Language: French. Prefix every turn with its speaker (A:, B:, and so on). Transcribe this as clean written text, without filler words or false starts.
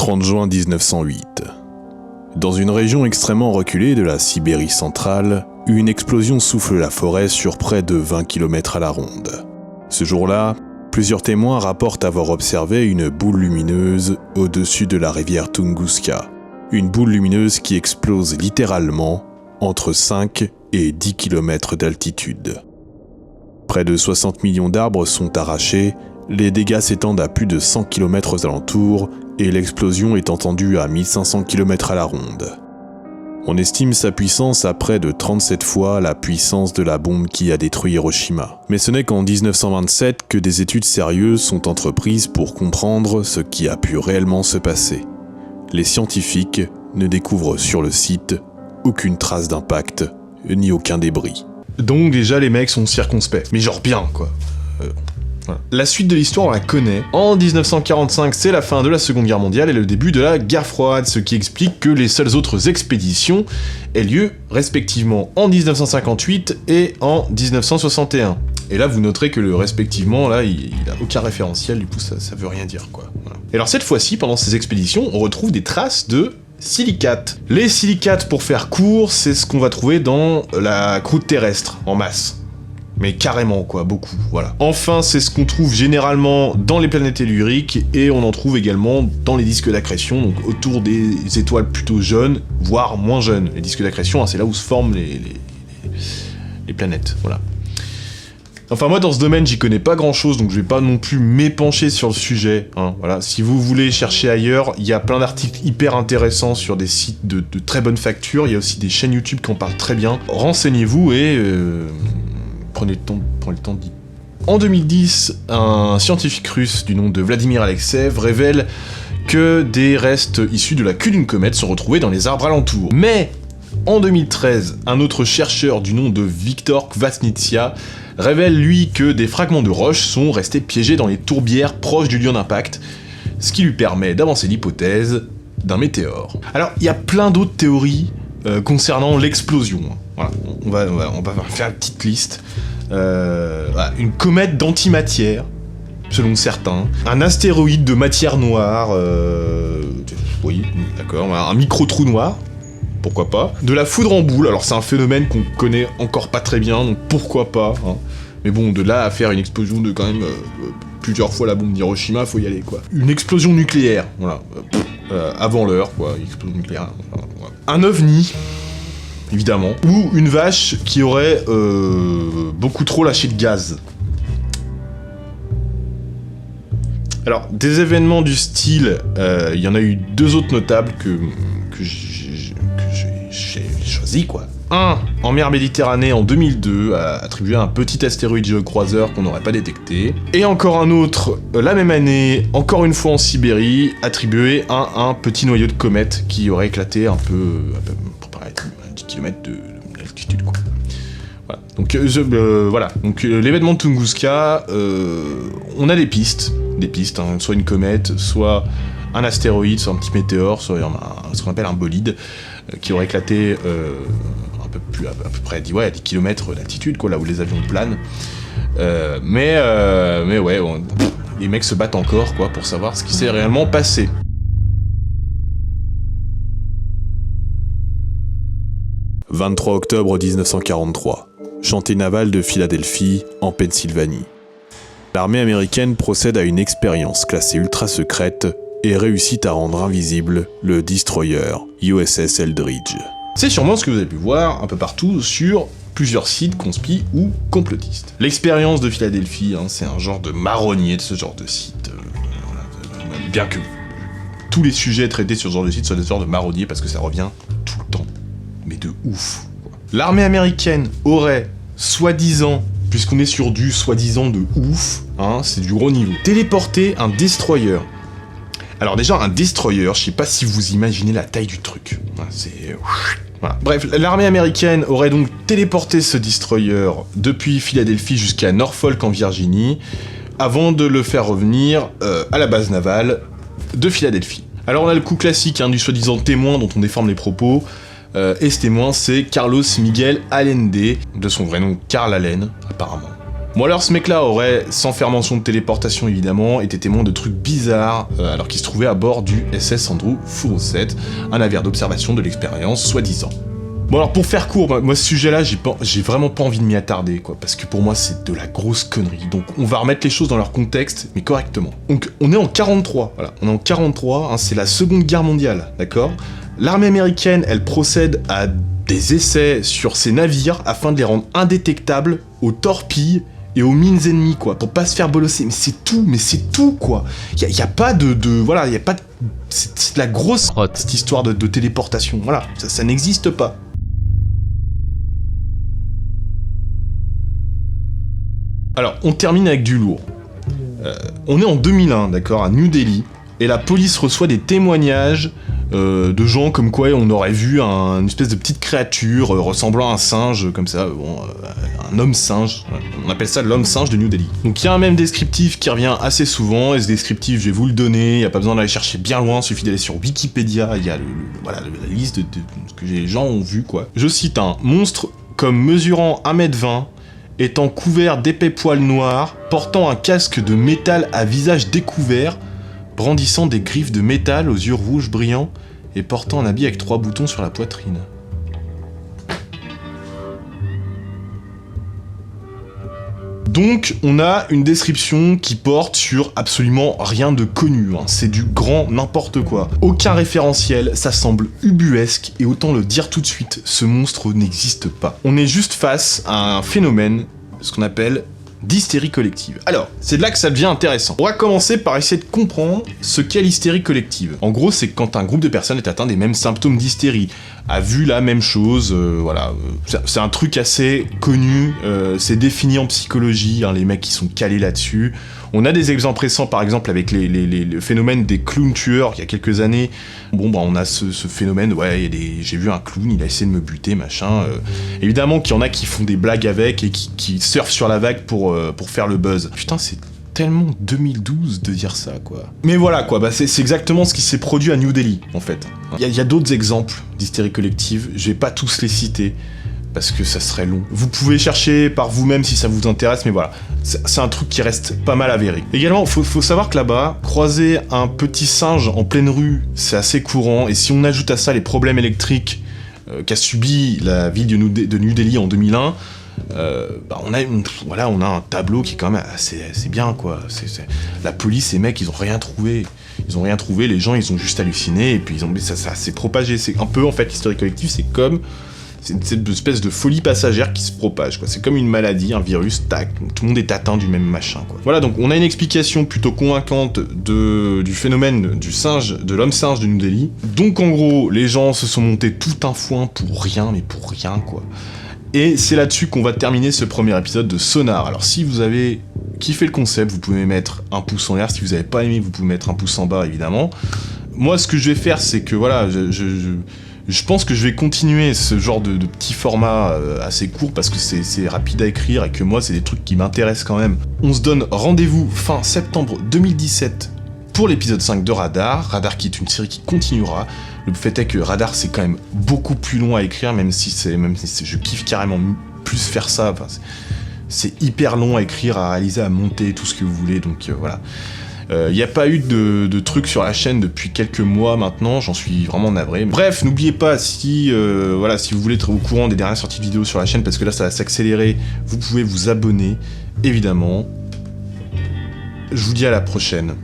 A: 30 juin 1908. Dans une région extrêmement reculée de la Sibérie centrale, une explosion souffle la forêt sur près de 20 km à la ronde. Ce jour-là, plusieurs témoins rapportent avoir observé une boule lumineuse au-dessus de la rivière Tunguska. Une boule lumineuse qui explose littéralement entre 5 et 10 km d'altitude. Près de 60 millions d'arbres sont arrachés, les dégâts s'étendent à plus de 100 km aux alentours et l'explosion est entendue à 1500 km à la ronde. On estime sa puissance à près de 37 fois la puissance de la bombe qui a détruit Hiroshima. Mais ce n'est qu'en 1927 que des études sérieuses sont entreprises pour comprendre ce qui a pu réellement se passer. Les scientifiques ne découvrent sur le site aucune trace d'impact, ni aucun débris.
B: Donc déjà les mecs sont circonspects, mais genre bien quoi. Voilà. La suite de l'histoire on la connaît. En 1945 c'est la fin de la Seconde Guerre mondiale et le début de la guerre froide, ce qui explique que les seules autres expéditions aient lieu respectivement en 1958 et en 1961. Et là vous noterez que le respectivement là il a aucun référentiel, du coup ça veut rien dire quoi. Voilà. Et alors cette fois-ci pendant ces expéditions on retrouve des traces de silicates. Les silicates, pour faire court, c'est ce qu'on va trouver dans la croûte terrestre, en masse. Mais carrément, quoi, beaucoup, voilà. Enfin, c'est ce qu'on trouve généralement dans les planètes telluriques, et on en trouve également dans les disques d'accrétion, donc autour des étoiles plutôt jeunes, voire moins jeunes. Les disques d'accrétion, hein, c'est là où se forment les planètes, voilà. Enfin moi dans ce domaine j'y connais pas grand chose donc je vais pas non plus m'épancher sur le sujet, hein, voilà. Si vous voulez chercher ailleurs, il y a plein d'articles hyper intéressants sur des sites de très bonne facture, il y a aussi des chaînes YouTube qui en parlent très bien. Renseignez-vous et prenez le temps d'y... En 2010, un scientifique russe du nom de Vladimir Alexeev révèle que des restes issus de la queue d'une comète sont retrouvés dans les arbres alentours. Mais en 2013, un autre chercheur du nom de Viktor Kvasnitsia révèle lui que des fragments de roches sont restés piégés dans les tourbières proches du lieu d'impact, ce qui lui permet d'avancer l'hypothèse d'un météore. Alors, il y a plein d'autres théories concernant l'explosion. Voilà, on va faire une petite liste. Voilà, une comète d'antimatière, selon certains. Un astéroïde de matière noire, oui, d'accord, un micro-trou noir. Pourquoi pas. De la foudre en boule, alors c'est un phénomène qu'on connaît encore pas très bien, donc pourquoi pas, hein. Mais bon, de là à faire une explosion de quand même plusieurs fois la bombe d'Hiroshima, faut y aller, quoi. Une explosion nucléaire, voilà, avant l'heure, quoi, une explosion nucléaire. Voilà. Un ovni, évidemment, ou une vache qui aurait beaucoup trop lâché de gaz. Alors, des événements du style, il y en a eu deux autres notables que j'ai choisi, quoi. Un, en mer Méditerranée en 2002, attribué à un petit astéroïde géocroiseur qu'on n'aurait pas détecté. Et encore un autre, la même année, encore une fois en Sibérie, attribué à un petit noyau de comète qui aurait éclaté un peu pour paraître à 10 km d'altitude, quoi. Voilà. Donc, voilà. Donc l'événement de Tunguska, on a des pistes, hein, soit une comète, soit un astéroïde, soit un petit météore, soit ce qu'on appelle un bolide, qui aurait éclaté à peu près 10 km d'altitude, quoi, là où les avions planent. Mais ouais, les mecs se battent encore, quoi, pour savoir ce qui s'est réellement passé.
A: « 23 octobre 1943, chantier naval de Philadelphie, en Pennsylvanie. L'armée américaine procède à une expérience classée ultra secrète et réussit à rendre invisible le destroyer USS Eldridge. »
B: C'est sûrement ce que vous avez pu voir un peu partout sur plusieurs sites conspi ou complotistes. L'expérience de Philadelphie, hein, c'est un genre de marronnier de ce genre de site. Bien que tous les sujets traités sur ce genre de site soient des genres de marronniers parce que ça revient tout le temps. Mais de ouf, quoi. L'armée américaine aurait, soi-disant, puisqu'on est sur du soi-disant de ouf, hein, c'est du gros niveau, téléporté un destroyer. Alors déjà, un destroyer, je sais pas si vous imaginez la taille du truc. C'est... Voilà. Bref, l'armée américaine aurait donc téléporté ce destroyer depuis Philadelphie jusqu'à Norfolk en Virginie, avant de le faire revenir à la base navale de Philadelphie. Alors on a le coup classique, hein, du soi-disant témoin dont on déforme les propos, et ce témoin c'est Carlos Miguel Allende, de son vrai nom Carl Allen, apparemment. Bon alors ce mec-là aurait, sans faire mention de téléportation évidemment, été témoin de trucs bizarres alors qu'il se trouvait à bord du SS Andrew 407, un navire d'observation de l'expérience soi-disant. Bon alors pour faire court, moi ce sujet-là, j'ai vraiment pas envie de m'y attarder, quoi, parce que pour moi c'est de la grosse connerie. Donc on va remettre les choses dans leur contexte, mais correctement. Donc on est en 43, voilà, on est en 43, hein, c'est la Seconde Guerre mondiale, d'accord ? L'armée américaine, elle procède à des essais sur ses navires afin de les rendre indétectables aux torpilles et aux mines ennemies, quoi, pour pas se faire bolosser. Mais c'est tout, quoi. Y a pas voilà, y a pas de... C'est de la grosse crotte, cette histoire de téléportation, voilà, ça n'existe pas. Alors, on termine avec du lourd. On est en 2001, d'accord, à New Delhi, et la police reçoit des témoignages de gens comme quoi on aurait vu une espèce de petite créature ressemblant à un singe, comme ça, un homme singe. On appelle ça l'homme singe de New Delhi. Donc il y a un même descriptif qui revient assez souvent, et ce descriptif, je vais vous le donner, il n'y a pas besoin d'aller chercher bien loin, il suffit d'aller sur Wikipédia, il y a la liste de ce que les gens ont vu, quoi. Je cite un monstre comme mesurant 1m20, étant couvert d'épais poils noirs, portant un casque de métal à visage découvert, brandissant des griffes de métal aux yeux rouges brillants et portant un habit avec 3 boutons sur la poitrine. Donc, on a une description qui porte sur absolument rien de connu, hein. C'est du grand n'importe quoi. Aucun référentiel, ça semble ubuesque, et autant le dire tout de suite, ce monstre n'existe pas. On est juste face à un phénomène, ce qu'on appelle d'hystérie collective. Alors, c'est de là que ça devient intéressant. On va commencer par essayer de comprendre ce qu'est l'hystérie collective. En gros, c'est quand un groupe de personnes est atteint des mêmes symptômes d'hystérie, a vu la même chose, voilà. C'est un truc assez connu, c'est défini en psychologie, hein, les mecs qui sont calés là-dessus. On a des exemples récents, par exemple, avec le phénomène des clowns tueurs, il y a quelques années. Bon, bah, on a ce phénomène, ouais, j'ai vu un clown, il a essayé de me buter, machin. Évidemment qu'il y en a qui font des blagues avec et qui surfent sur la vague pour faire le buzz. Putain, c'est tellement 2012 de dire ça, quoi. Mais voilà, quoi, bah c'est exactement ce qui s'est produit à New Delhi, en fait. Il y a d'autres exemples d'hystérie collective, je vais pas tous les citer, parce que ça serait long. Vous pouvez chercher par vous-même si ça vous intéresse, mais voilà, c'est un truc qui reste pas mal avéré. Également, faut savoir que là-bas, croiser un petit singe en pleine rue, c'est assez courant, et si on ajoute à ça les problèmes électriques qu'a subi la ville de New Delhi en 2001, bah on a un tableau qui est quand même assez bien, quoi. La police, ces mecs, ils ont rien trouvé. Les gens, ils ont juste halluciné, et puis ça s'est propagé. C'est un peu, en fait, l'hystérie collective, c'est une espèce de folie passagère qui se propage, quoi. C'est comme une maladie, un virus, tac, tout le monde est atteint du même machin, quoi. Voilà, donc on a une explication plutôt convaincante du phénomène de l'homme singe de New Delhi. Donc en gros, les gens se sont montés tout un foin pour rien, quoi. Et c'est là-dessus qu'on va terminer ce premier épisode de Sonar. Alors si vous avez kiffé le concept, vous pouvez mettre un pouce en l'air. Si vous n'avez pas aimé, vous pouvez mettre un pouce en bas, évidemment. Moi, ce que je vais faire, c'est que voilà, je pense que je vais continuer ce genre de petit format assez court, parce que c'est rapide à écrire et que moi, c'est des trucs qui m'intéressent quand même. On se donne rendez-vous fin septembre 2017 pour l'épisode 5 de Radar qui est une série qui continuera. Le fait est que Radar, c'est quand même beaucoup plus long à écrire, même si je kiffe carrément plus faire ça. Enfin, c'est hyper long à écrire, à réaliser, à monter, tout ce que vous voulez, donc voilà. Il n'y a pas eu de trucs sur la chaîne depuis quelques mois maintenant, j'en suis vraiment navré. Bref, n'oubliez pas, si vous voulez être au courant des dernières sorties de vidéos sur la chaîne, parce que là ça va s'accélérer, vous pouvez vous abonner, évidemment. Je vous dis à la prochaine.